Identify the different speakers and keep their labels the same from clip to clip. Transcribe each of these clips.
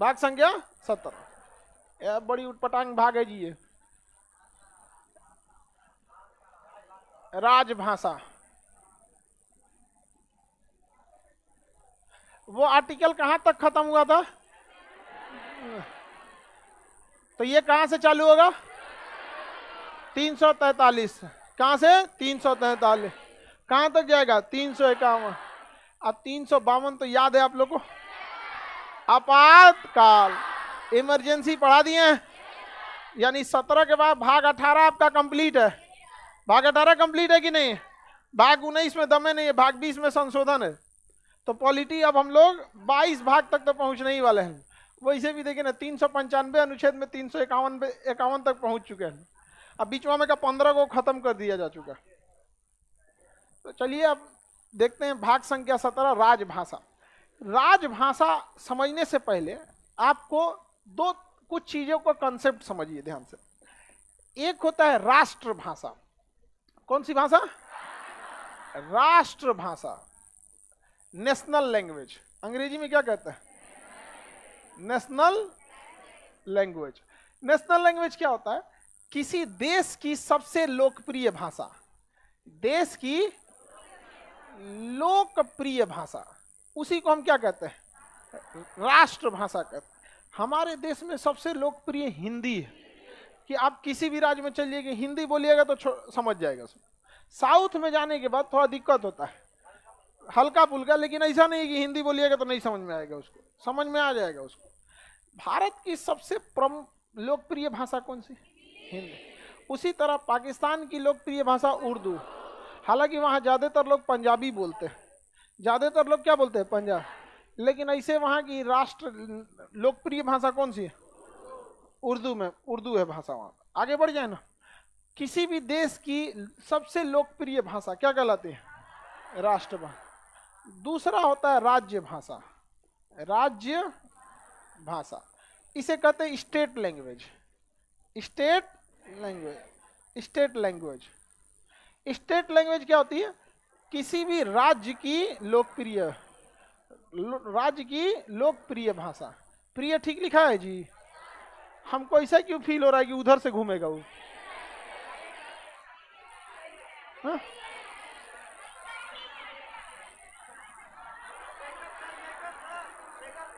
Speaker 1: भाग संख्या 17। बड़ी उटपटांग भाग है जी ये। राजभाषा, वो आर्टिकल कहां तक खत्म हुआ था? तो ये कहां से चालू होगा? 343। कहां से? 343। कहां तक जाएगा? 351। अब 352 तो याद है आप लोग को? आपातकाल, इमरजेंसी पढ़ा दिए हैं। यानी 17 के बाद भाग 18 आपका कंप्लीट है। भाग 18 कंप्लीट है कि नहीं? भाग 19 में दमे नहीं है, भाग 20 में संशोधन है। तो पॉलिटी अब हम लोग 22 भाग तक तो पहुंचने ही वाले हैं। वैसे भी देखिए ना, 395 अनुच्छेद में 351 तक पहुंच चुके हैं। अब बीच में का 15 को खत्म कर दिया जा चुका। तो चलिए अब देखते हैं भाग संख्या 17, राजभाषा। राजभाषा समझने से पहले आपको कुछ चीजों का कंसेप्ट समझिए ध्यान से। एक होता है राष्ट्रभाषा। कौन सी भाषा? राष्ट्रभाषा, नेशनल लैंग्वेज। अंग्रेजी में क्या कहते हैं? National language. नेशनल लैंग्वेज क्या होता है? किसी देश की सबसे लोकप्रिय भाषा, देश की लोकप्रिय भाषा, उसी को हम क्या कहते हैं? राष्ट्रभाषा कहते हैं। हमारे देश में सबसे लोकप्रिय हिंदी है कि आप किसी भी राज्य में चलिएगा, हिंदी बोलिएगा तो समझ जाएगा। साउथ में जाने के बाद थोड़ा दिक्कत होता है, हल्का फुल्का, लेकिन ऐसा नहीं कि हिंदी बोलिएगा तो नहीं समझ में आएगा, उसको समझ में आ जाएगा उसको। भारत की सबसे लोकप्रिय भाषा कौन सी? हिंदी। उसी तरह पाकिस्तान की लोकप्रिय भाषा उर्दू। हालांकि वहाँ ज़्यादातर लोग पंजाबी बोलते हैं, ज़्यादातर लोग क्या बोलते हैं? पंजाब। लेकिन ऐसे वहाँ की राष्ट्र लोकप्रिय भाषा कौन सी है? उर्दू में, उर्दू है भाषा वहाँ। आगे बढ़ जाए ना। किसी भी देश की सबसे लोकप्रिय भाषा क्या कहलाती है? राष्ट्रभाषा। दूसरा होता है राज्य भाषा। राज्य भाषा, इसे कहते हैं state language. State language, state language. State language क्या होती है? किसी भी राज्य की लोकप्रिय भाषा। प्रिय ठीक लिखा है जी? हमको ऐसा क्यों फील हो रहा है कि उधर से घूमेगा वो? हाँ?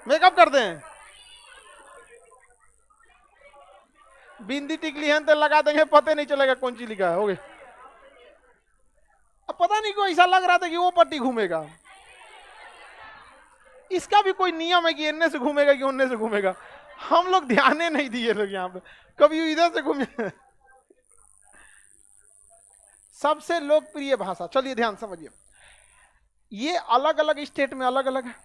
Speaker 1: मेकअप करते हैं, बिंदी टिकली है तो लगा देंगे, पता नहीं चलेगा कौन सी लिखा है। हो गया। अब पता नहीं क्यों ऐसा लग रहा था कि वो पट्टी घूमेगा। इसका भी कोई नियम है कि इनने से घूमेगा कि उनने से घूमेगा? हम लोग ध्यान नहीं दिए लोग यहाँ पे, कभी इधर से घूमे। सबसे लोकप्रिय भाषा, चलिए ध्यान समझिए। ये अलग अलग स्टेट में अलग अलग है।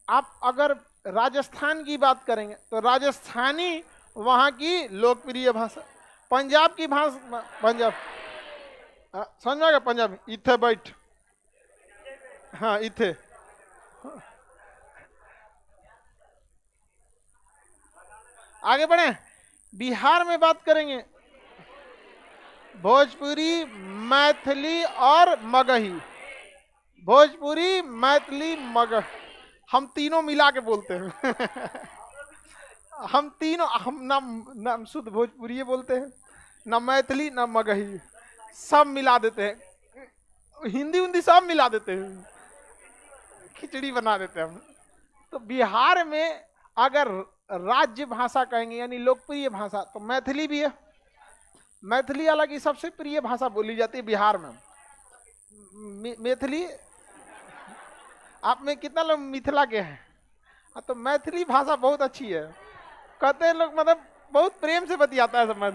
Speaker 1: आप अगर राजस्थान की बात करेंगे तो राजस्थानी वहां की लोकप्रिय भाषा। पंजाब की भाषा, पंजाब समझ में आ गया? पंजाब इथे बैठ, हाँ इथे। आगे बढ़े, बिहार में बात करेंगे भोजपुरी, मैथिली और मगही। भोजपुरी, मैथिली, मगही, हम तीनों मिला के बोलते हैं। हम तीनों, हम ना शुद्ध भोजपुरी बोलते हैं, ना मैथिली, ना मगही, सब मिला देते हैं। हिंदी हिंदी सब मिला देते हैं, खिचड़ी बना देते हैं हम। तो बिहार में अगर राज्य भाषा कहेंगे यानी लोकप्रिय भाषा तो मैथिली भी है। मैथिली हालांकि सबसे प्रिय भाषा बोली जाती है बिहार में। मैथिली, आप में कितना लोग मिथिला के हैं? तो मैथिली भाषा बहुत अच्छी है, कहते हैं लोग, मतलब बहुत प्रेम से बतियाता है समझ।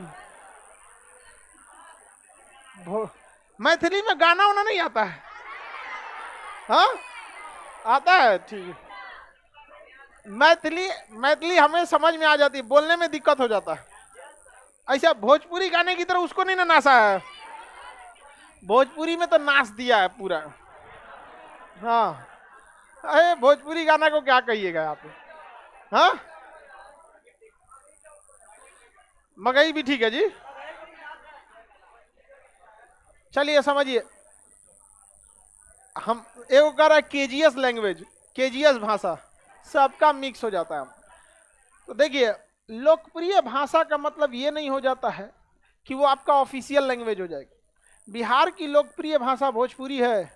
Speaker 1: मैथिली में गाना वाना नहीं आता है? हाँ आता है, ठीक है। मैथिली हमें समझ में आ जाती है, बोलने में दिक्कत हो जाता है। ऐसा भोजपुरी गाने की तरह उसको नहीं ना नाचा है। भोजपुरी में तो नाच दिया है पूरा। हाँ, अरे भोजपुरी गाना को क्या कहिएगा आप? हाँ, मगही भी ठीक है जी। चलिए समझिए, हम एक कह रहा है केजीएस लैंग्वेज, केजीएस भाषा, सबका मिक्स हो जाता है। तो देखिए, लोकप्रिय भाषा का मतलब ये नहीं हो जाता है कि वो आपका ऑफिशियल लैंग्वेज हो जाएगी। बिहार की लोकप्रिय भाषा भोजपुरी है,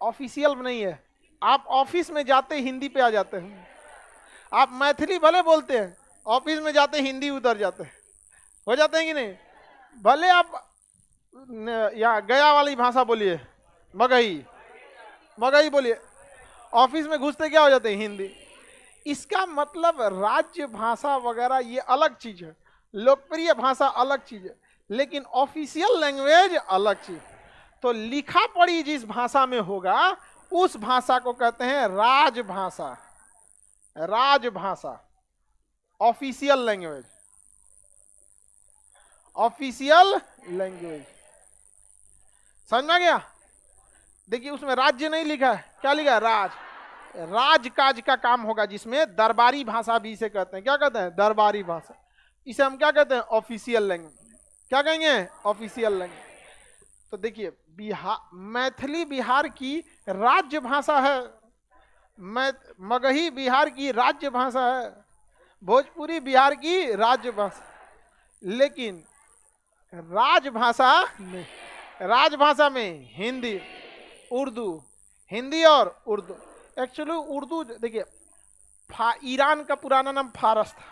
Speaker 1: ऑफिशियल नहीं है। आप ऑफिस में जाते हिंदी पे आ जाते हैं, आप मैथिली भले बोलते हैं, ऑफिस में जाते हिंदी उतर जाते हैं, हो जाते हैं कि नहीं? भले आप यहाँ गया वाली भाषा बोलिए, मगही मगही बोलिए, ऑफिस में घुसते क्या हो जाते हैं? हिंदी। इसका मतलब राज्य भाषा वगैरह ये अलग चीज है, लोकप्रिय भाषा अलग चीज है, लेकिन ऑफिशियल लैंग्वेज अलग चीज। तो लिखा पढ़ी जिस भाषा में होगा उस भाषा को कहते हैं राजभाषा। राजभाषा, ऑफिशियल लैंग्वेज, ऑफिशियल लैंग्वेज। समझ में आ गया? देखिए, उसमें राज्य नहीं लिखा है, क्या लिखा है? राज। राजकाज का काम होगा जिसमें दरबारी भाषा भी इसे कहते हैं। क्या कहते हैं? दरबारी भाषा। इसे हम क्या कहते हैं? Official language. क्या कहेंगे? Official language. तो देखिए, बिहार, मैथिली बिहार की राज्य भाषा है, मगही बिहार की राज्य भाषा है, भोजपुरी बिहार की राज्य भाषा, लेकिन राजभाषा में, राजभाषा में हिंदी, उर्दू, हिंदी और उर्दू। एक्चुअली उर्दू देखिए, ईरान का पुराना नाम फारस था,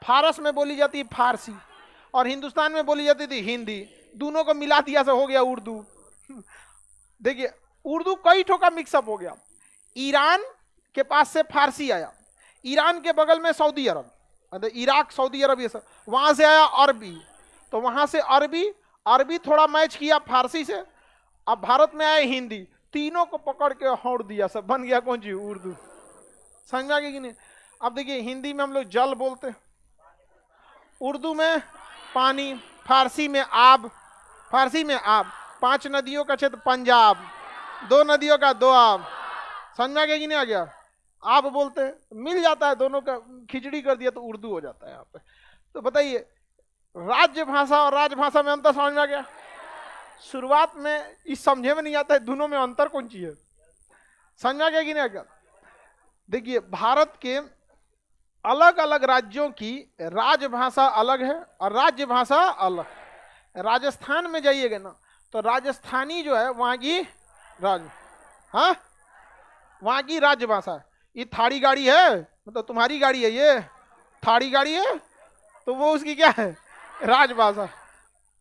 Speaker 1: फारस में बोली जाती है फारसी, और हिंदुस्तान में बोली जाती थी हिंदी। दोनों को मिला दिया से हो गया उर्दू। देखिए, उर्दू कई ठो का मिक्सअप हो गया। ईरान के पास से फारसी आया, ईरान के बगल में सऊदी अरब, इराक, सऊदी अरब, ये सब, वहां से आया अरबी, तो वहां से अरबी, अरबी थोड़ा मैच किया फारसी से, अब भारत में आए हिंदी, तीनों को पकड़ के हौड़ दिया, सब बन गया कौन सी? उर्दू। समझ में आ गया कि नहीं? अब देखिए, हिंदी में हम लोग जल बोलते हैं, उर्दू में पानी, फारसी में आब, फारसी में आब, 5 नदियों का क्षेत्र पंजाब, 2 नदियों का दोआब। समझ में आ गया कि नहीं आ गया? आप बोलते हैं, मिल जाता है, दोनों का खिचड़ी कर दिया तो उर्दू हो जाता है यहाँ पे। तो बताइए, राज्य भाषा और राजभाषा में अंतर समझ में आ गया? शुरुआत में इस समझे में नहीं आता है दोनों में अंतर कौन सी है। समझ में आ गया कि नहीं आ गया? देखिए, भारत के अलग अलग राज्यों की राजभाषा अलग है और राज्य भाषा अलग। राजस्थान में जाइएगा ना, तो राजस्थानी जो है वहां की हाँ, वहां की राज्यभाषा है। ये थाड़ी गाड़ी है, मतलब तुम्हारी गाड़ी है, ये थाड़ी गाड़ी है, तो वो उसकी क्या है? राजभाषा।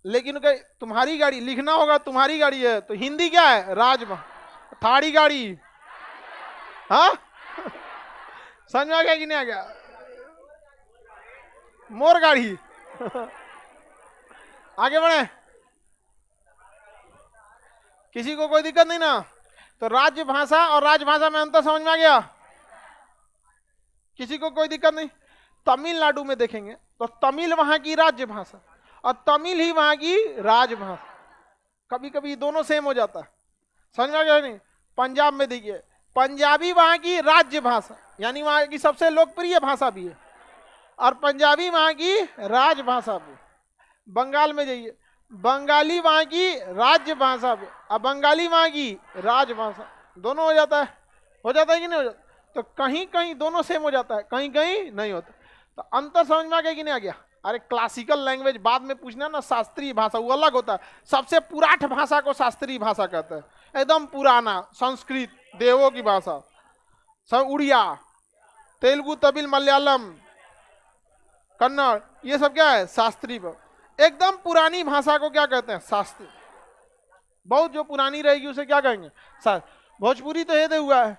Speaker 1: लेकिन तुम्हारी गाड़ी लिखना होगा, तुम्हारी गाड़ी है, तो हिंदी क्या है? राजभाषा। थाड़ी गाड़ी, हाँ। समझ में आ गया कि नहीं आ गया? मोर गाड़ी। आगे बढ़े, किसी को कोई दिक्कत नहीं ना? तो राज्य भाषा और राजभाषा में अंतर समझ में आ गया? किसी को कोई दिक्कत नहीं? तमिलनाडु में देखेंगे तो तमिल वहां की राज्य भाषा और तमिल ही वहां की राजभाषा। कभी कभी दोनों सेम हो जाता है। समझ में आ गया नहीं? पंजाब में देखिए, पंजाबी वहां की राज्य भाषा, यानी वहां की सबसे लोकप्रिय भाषा भी है, और पंजाबी वहां की राजभाषा भी। बंगाल में जाइए, बंगाली वहां की राज्य भाषा भी और बंगाली वहां की राजभाषा। दोनों हो जाता है कि नहीं हो जाता? तो कहीं कहीं दोनों सेम हो जाता है, कहीं कहीं नहीं होता। तो अंतर समझ में आ गया कि नहीं आ गया? अरे क्लासिकल लैंग्वेज बाद में पूछना ना, शास्त्रीय भाषा वो अलग होता है। सबसे पुराठ भाषा को शास्त्रीय भाषा कहते हैं, एकदम पुराना। संस्कृत देवों की भाषा, सब उड़िया, तेलुगु, तमिल, मलयालम, कन्नड़, ये सब क्या है? शास्त्रीय। एकदम पुरानी भाषा को क्या कहते हैं? शास्त्रीय। बहुत जो पुरानी रहेगी उसे क्या कहेंगे? भोजपुरी तो हेदे हुआ है।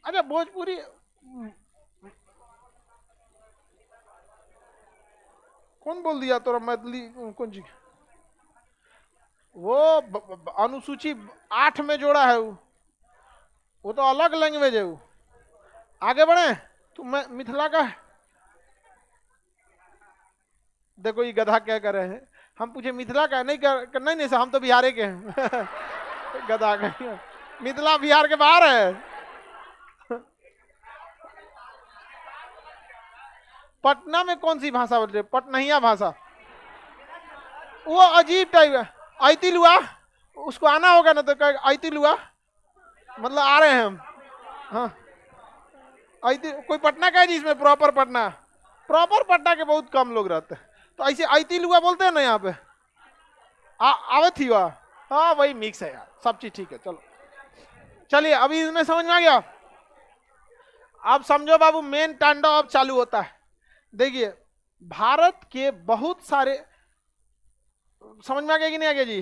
Speaker 1: अच्छा, भोजपुरी कौन बोल दिया तोरा? मैथिली कौन जी? वो अनुसूची 8 में जोड़ा है, वो तो अलग लैंग्वेज है वो। आगे बढ़े, तो मैं मिथिला का है। देखो ये गधा क्या कर रहे हैं, हम पूछे मिथिला का नहीं कर, नहीं सर हम तो बिहार के हैं। गधा का, मिथिला बिहार के बाहर है। पटना में कौन सी भाषा बोल रहे? पटनहिया भाषा, वो अजीब टाइप है। ऐतिल हुआ, उसको आना होगा ना, तो ऐतिल हुआ मतलब आ रहे हैं हम। हाँ, ऐतिल कोई पटना का है जिसमें प्रॉपर पटना प्रॉपर पटना के बहुत कम लोग रहते हैं। तो ऐसे आईती लुआ बोलते हैं ना यहाँ पे, आवे थी वह, हाँ वही मिक्स है यार, सब चीज ठीक है। चलो चलिए, अभी इसमें समझ में आ गया। अब समझो बाबू, मेन तांडव अब चालू होता है। देखिए भारत के बहुत सारे, समझ में आ गया कि नहीं आ गया जी,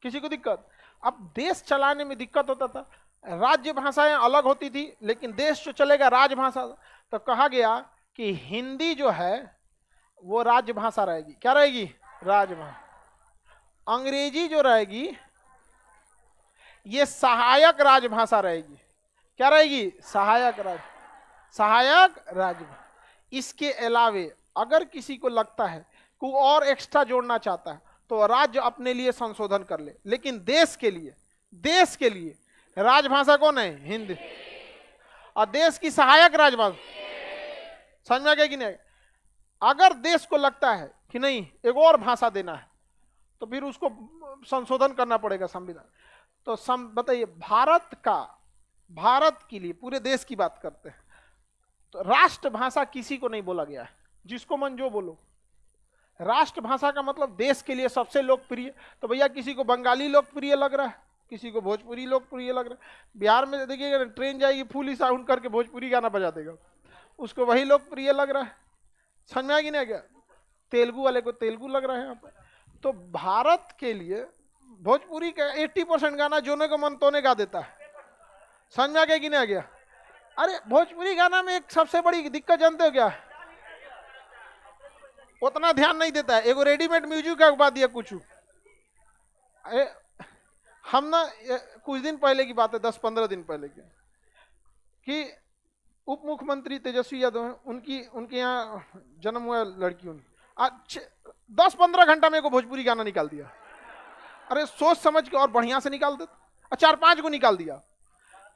Speaker 1: किसी को दिक्कत? अब देश चलाने में दिक्कत होता था, राज्य भाषाएं अलग होती थी, लेकिन देश जो चलेगा राजभाषा। तो कहा गया कि हिंदी जो है वो राजभाषा रहेगी। क्या रहेगी? राजभाषा। अंग्रेजी जो रहेगी ये सहायक राजभाषा रहेगी। क्या रहेगी? सहायक राजभाषा। इसके अलावे अगर किसी को लगता है कि वो और एक्स्ट्रा जोड़ना चाहता है तो राज्य अपने लिए संशोधन कर ले, लेकिन देश के लिए राजभाषा कौन है? हिंदी। और देश की सहायक राजभाषा, समझ में आ गया कि नहीं? अगर देश को लगता है कि नहीं एक और भाषा देना है तो फिर उसको संशोधन करना पड़ेगा संविधान। तो बताइए, भारत के लिए, पूरे देश की बात करते हैं तो राष्ट्रभाषा किसी को नहीं बोला गया है, जिसको मन जो बोलो। राष्ट्रभाषा का मतलब देश के लिए सबसे लोकप्रिय। तो भैया किसी को बंगाली लोकप्रिय लग रहा है, किसी को भोजपुरी लोकप्रिय लग रहा है। बिहार में देखिएगा ट्रेन जाएगी, फुल ही साउंड करके भोजपुरी गाना बजा देगा, उसको वही लोकप्रिय लग रहा है। समझ में आ गया क्या? तेलुगु वाले को तेलुगु लग रहा है यहाँ पर। तो भारत के लिए भोजपुरी का 80% गाना जोने को मन तोने गा देता है। समझ में आ गया कि नहीं आ गया? अरे भोजपुरी गाना में एक सबसे बड़ी दिक्कत जानते हो क्या? उतना ध्यान नहीं देता है। एगो रेडीमेड म्यूजिक का बात दिया कुछ। हम ना कुछ दिन पहले की बात है, 10-15 दिन पहले की, कि उप मुख्यमंत्री तेजस्वी यादव हैं, उनके यहाँ जन्म हुआ लड़की, उनकी 10-15 घंटा में को भोजपुरी गाना निकाल दिया। अरे सोच समझ के और बढ़िया से निकाल देते, 4-5 को निकाल दिया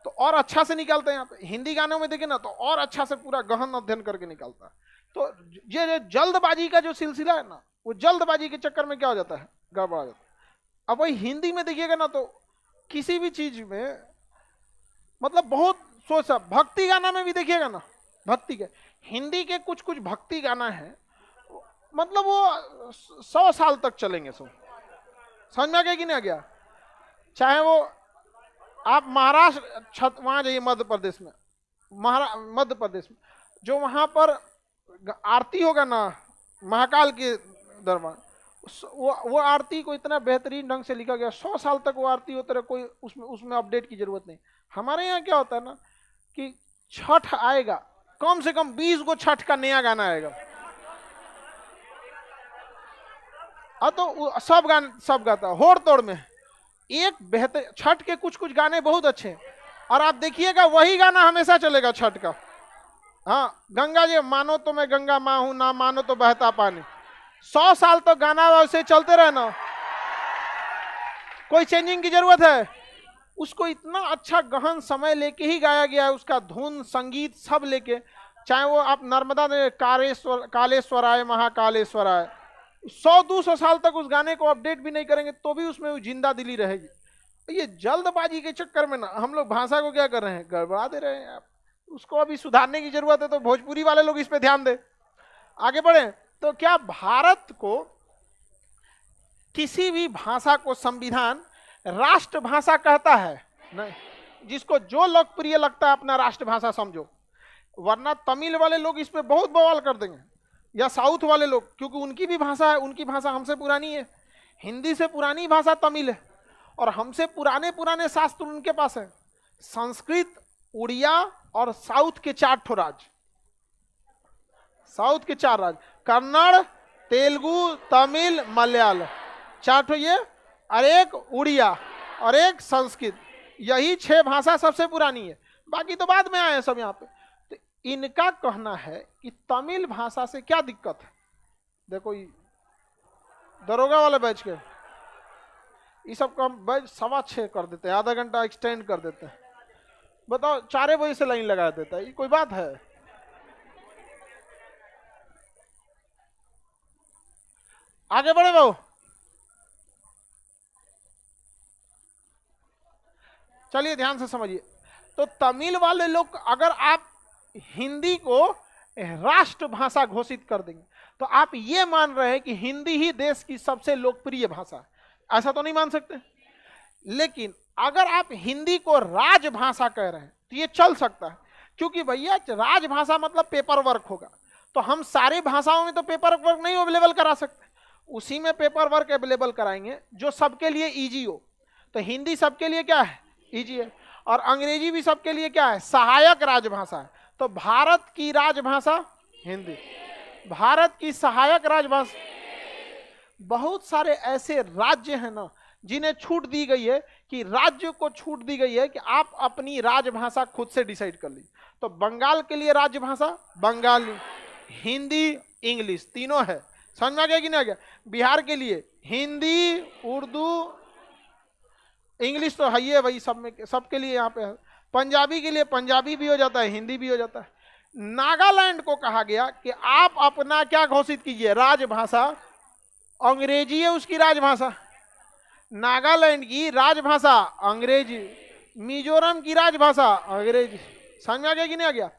Speaker 1: तो और अच्छा से निकालते हैं। यहाँ पे हिंदी गानों में देखे ना तो और अच्छा से पूरा गहन अध्ययन करके निकालता है। तो ये जल्दबाजी का जो सिलसिला है ना, वो जल्दबाजी के चक्कर में क्या हो जाता है? गड़बड़ा जाता है। अब वही हिंदी में देखिएगा ना तो किसी भी चीज में मतलब बहुत सोच, भक्ति गाना में भी देखिएगा ना, भक्ति के हिंदी के कुछ भक्ति गाना है, मतलब वो 100 साल तक चलेंगे सब। समझ में आ गया कि नहीं आ गया? चाहे वो आप महाराष्ट्र वहां जाइए, मध्य प्रदेश में, जो वहां पर आरती होगा ना महाकाल के दरबार, वो आरती को इतना बेहतरीन ढंग से लिखा गया, 100 साल तक वो आरती होता रहे, कोई उसमें अपडेट की जरूरत नहीं। हमारे यहाँ क्या होता है ना कि छठ आएगा, कम से कम 20 गो छठ का नया गाना आएगा। तो सब गाता होड़ तोड़ में। एक बेहतर छठ के कुछ गाने बहुत अच्छे हैं, और आप देखिएगा वही गाना हमेशा चलेगा छठ का। हाँ, गंगा जी मानो तो मैं गंगा माँ हूं, ना मानो तो बहता पानी। 100 साल तो गाना वैसे चलते रहना, कोई चेंजिंग की जरूरत है? उसको इतना अच्छा गहन समय लेके ही गाया गया है, उसका धुन संगीत सब लेके। चाहे वो आप नर्मदा ने कालेश्वराय महाकालेश्वराय, 100-200 साल तक उस गाने को अपडेट भी नहीं करेंगे तो भी उसमें जिंदा दिली रहेगी। ये जल्दबाजी के चक्कर में ना हम लोग भाषा को क्या कर रहे हैं? गड़बड़ा दे रहे हैं। उसको अभी सुधारने की जरूरत है, तो भोजपुरी वाले लोग इस पे ध्यान दे, आगे बढ़े। तो क्या भारत को किसी भी भाषा को संविधान राष्ट्रभाषा कहता है? नहीं। जिसको जो लोकप्रिय लगता है अपना राष्ट्रभाषा समझो, वरना तमिल वाले लोग इस पे बहुत बवाल कर देंगे, या साउथ वाले लोग, क्योंकि उनकी भी भाषा है, उनकी भाषा हमसे पुरानी है। हिंदी से पुरानी भाषा तमिल है, और हमसे पुराने शास्त्र उनके पास है। संस्कृत, उड़िया और साउथ के 4 ठो राज्य, साउथ के 4 राज्य, कन्नड़, तेलुगु, तमिल, मलयालम, 4 ठो ये, और एक उड़िया और एक संस्कृत। यही 6 भाषा सबसे पुरानी है, बाकी तो बाद में आए हैं सब यहाँ पे। तो इनका कहना है कि तमिल भाषा से क्या दिक्कत है। देखो दरोगा वाले बैच के ये सब का बैच 6:15 कर देते हैं, आधा घंटा एक्सटेंड कर देते हैं। बताओ 4 बजे से लाइन लगा देता है, ये कोई बात है? आगे बढ़े बाबू, चलिए ध्यान से समझिए। तो तमिल वाले लोग, अगर आप हिंदी को राष्ट्रभाषा घोषित कर देंगे, तो आप ये मान रहे हैं कि हिंदी ही देश की सबसे लोकप्रिय भाषा है। ऐसा तो नहीं मान सकते। लेकिन अगर आप हिंदी को राजभाषा कह रहे हैं तो ये चल सकता है, क्योंकि भैया राजभाषा मतलब पेपर वर्क होगा, तो हम सारे भाषाओं में तो पेपर वर्क नहीं अवेलेबल करा सकते, उसी में पेपर वर्क अवेलेबल कराएंगे जो सबके लिए इजी हो। तो हिंदी सबके लिए क्या है, इजी है, और अंग्रेजी भी सबके लिए क्या है, सहायक राजभाषा है। तो भारत की राजभाषा हिंदी, भारत की सहायक राजभाषा। बहुत सारे ऐसे राज्य हैं ना जिन्हें छूट दी गई है, कि राज्य को छूट दी गई है कि आप अपनी राजभाषा खुद से डिसाइड कर लीजिए। तो बंगाल के लिए राजभाषा बंगाली, हिंदी, इंग्लिश तीनों है। समझ में आ गया कि नहीं आ गया। बिहार के लिए हिंदी, उर्दू, इंग्लिश तो है ही है भाई, सब में सबके लिए यहाँ पे है। पंजाबी के लिए पंजाबी भी हो जाता है, हिंदी भी हो जाता है। नागालैंड को कहा गया कि आप अपना क्या घोषित कीजिए, राजभाषा। अंग्रेजी है उसकी राजभाषा, नागालैंड की राजभाषा अंग्रेजी, मिजोरम की राजभाषा अंग्रेजी। समझ में आ गया कि नहीं आ गया।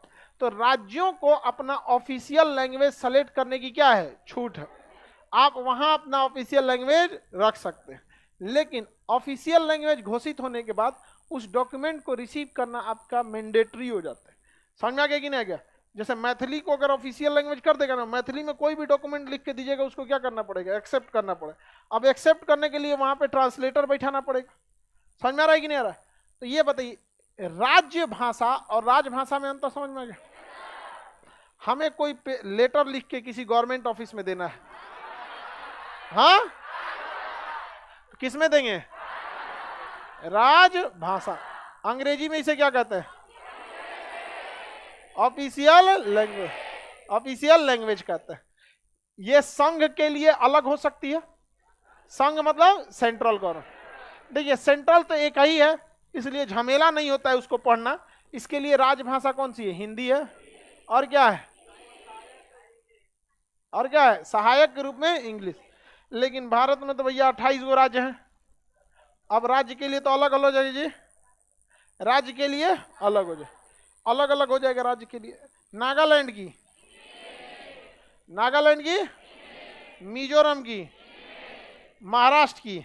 Speaker 1: तो राज्यों को अपना ऑफिशियल लैंग्वेज सेलेक्ट करने की क्या है, छूट है। आप वहां अपना ऑफिशियल लैंग्वेज रख सकते हैं, लेकिन ऑफिशियल लैंग्वेज घोषित होने के बाद उस डॉक्यूमेंट को रिसीव करना आपका मैंडेटरी हो जाता है। समझ में आ गया कि नहीं आ गया। जैसे मैथिली को अगर ऑफिशियल लैंग्वेज कर देगा ना, मैथिली में कोई भी डॉक्यूमेंट लिख के दीजिएगा उसको क्या करना पड़ेगा, एक्सेप्ट करना पड़ेगा। अब एक्सेप्ट करने के लिए वहां पे ट्रांसलेटर बैठाना पड़ेगा। समझ में आ रहा है कि नहीं आ रहा है। तो ये बताइए, राज्य भाषा और राजभाषा में अंतर समझ में आ गया। हमें कोई लेटर लिख के किसी गवर्नमेंट ऑफिस में देना है, हाँ, किस में देंगे, राजभाषा। अंग्रेजी में इसे क्या कहते हैं, ऑफिशियल लैंग्वेज, ऑफिशियल लैंग्वेज कहते हैं। ये संघ के लिए अलग हो सकती है, संघ मतलब सेंट्रल गवर्नमेंट। देखिए सेंट्रल तो एक ही है, इसलिए झमेला नहीं होता है उसको पढ़ना। इसके लिए राजभाषा कौन सी है, हिंदी है, और क्या है, और क्या है, सहायक के रूप में इंग्लिश। लेकिन भारत में तो भैया 28 गो राज्य हैं। अब राज्य के लिए तो अलग अलग हो जाएगी जी, राज्य के लिए अलग हो जाए, अलग अलग हो जाएगा राज्य के लिए। नागालैंड की, नागालैंड की, मिजोरम की, महाराष्ट्र की,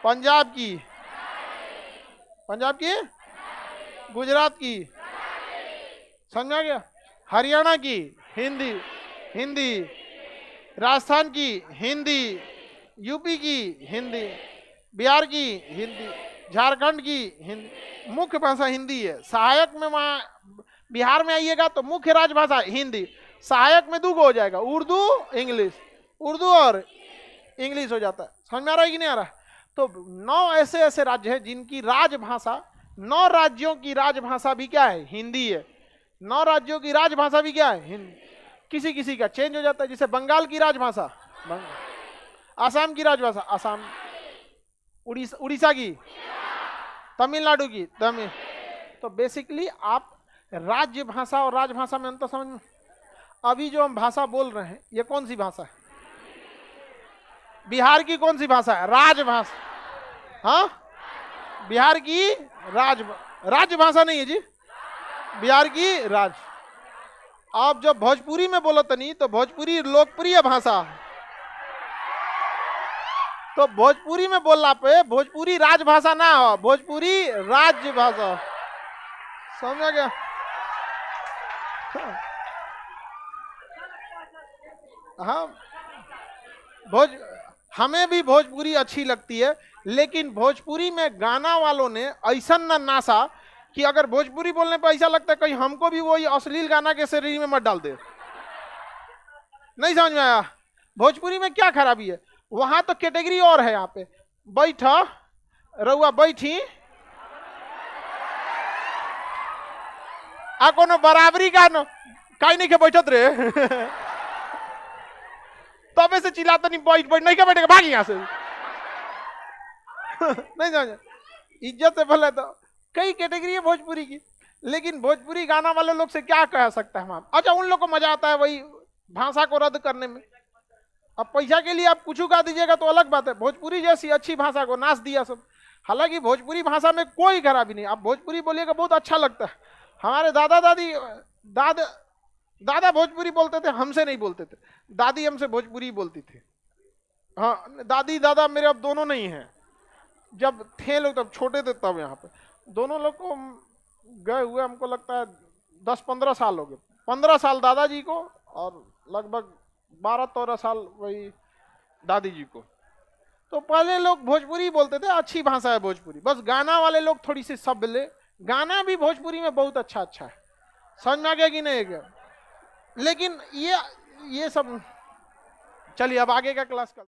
Speaker 1: पंजाब की, पंजाब की, गुजरात की, समझ में आ गया, हरियाणा की हिंदी, हिंदी, राजस्थान की हिंदी, यूपी की हिंदी, बिहार की हिंदी, झारखंड की हिंदी। मुख्य भाषा हिंदी है। सहायक में वहां बिहार में आइएगा तो मुख्य राजभाषा हिंदी, सहायक में दूगो हो जाएगा, उर्दू इंग्लिश, उर्दू और इंग्लिश हो जाता है। समझ में आ रहा है कि नहीं आ रहा है। तो 9 ऐसे ऐसे राज्य हैं जिनकी राजभाषा, 9 राज्यों की राजभाषा भी क्या है, हिंदी है। 9 राज्यों की राजभाषा भी क्या है, हिंदी। किसी किसी का चेंज हो जाता है, जैसे बंगाल की राजभाषा बंगाल, आसाम की राजभाषा आसाम, उड़ीसा की, तमिलनाडु की तमिल। तो बेसिकली आप राज्य भाषा और राजभाषा में अंतर समझ में। अभी जो हम भाषा बोल रहे हैं ये कौन सी भाषा है, बिहार की कौन सी भाषा है, राजभाषा। हाँ, बिहार की राजभाषा नहीं है जी, बिहार की राज। आप जब भोजपुरी में बोलो तो नहीं, तो भोजपुरी लोकप्रिय भाषा है, तो भोजपुरी में बोलना पे भोजपुरी राजभाषा ना हो, भोजपुरी राज्य भाषा। समझ गया। हाँ, हमें भी भोजपुरी अच्छी लगती है, लेकिन भोजपुरी में गाना वालों ने ऐसा न नासा कि अगर भोजपुरी बोलने पर ऐसा लगता है कहीं हमको भी वही अश्लील गाना के शरीर में मत डाल दे। नहीं समझ में आया। भोजपुरी में क्या खराबी है, वहां तो कैटेगरी और है। यहाँ पे बैठा रउआ बैठी आ कोनो बराबरी का न काई नहीं के बैठत रे तबे से चिल्लाता नहीं, बैठ बैठ नहीं के बैठेगा, भाग यहाँ से नहीं समझ। इज्जत से बोले तो कई कैटेगरी है भोजपुरी की, लेकिन भोजपुरी गाना वाले लोग से क्या कह सकता है हम। अच्छा, उन लोग को मजा आता है वही भाषा को रद्द करने में। अब पैसा के लिए आप कुछ गा दीजिएगा तो अलग बात है, भोजपुरी जैसी अच्छी भाषा को नाच दिया सब। हालांकि भोजपुरी भाषा में कोई खराबी नहीं, आप भोजपुरी बोलिएगा बहुत अच्छा लगता है। हमारे दादा दादी दादा भोजपुरी बोलते थे, हमसे नहीं बोलते थे। दादी हमसे भोजपुरी बोलती थी। हाँ, दादी दादा मेरे अब दोनों नहीं हैं। जब थे लोग तब छोटे थे, तब यहाँ पे दोनों लोग को गए हुए हमको लगता है 10-15 साल हो गए। 15 साल दादाजी को और लगभग 12-13 साल वही दादी जी को। तो पहले लोग भोजपुरी बोलते थे, अच्छी भाषा है भोजपुरी। बस गाना वाले लोग थोड़ी सी शब्द ले, गाना भी भोजपुरी में बहुत अच्छा अच्छा है, समझ में आ गया कि नहीं गया। लेकिन ये सब चलिए अब आगे का क्लास का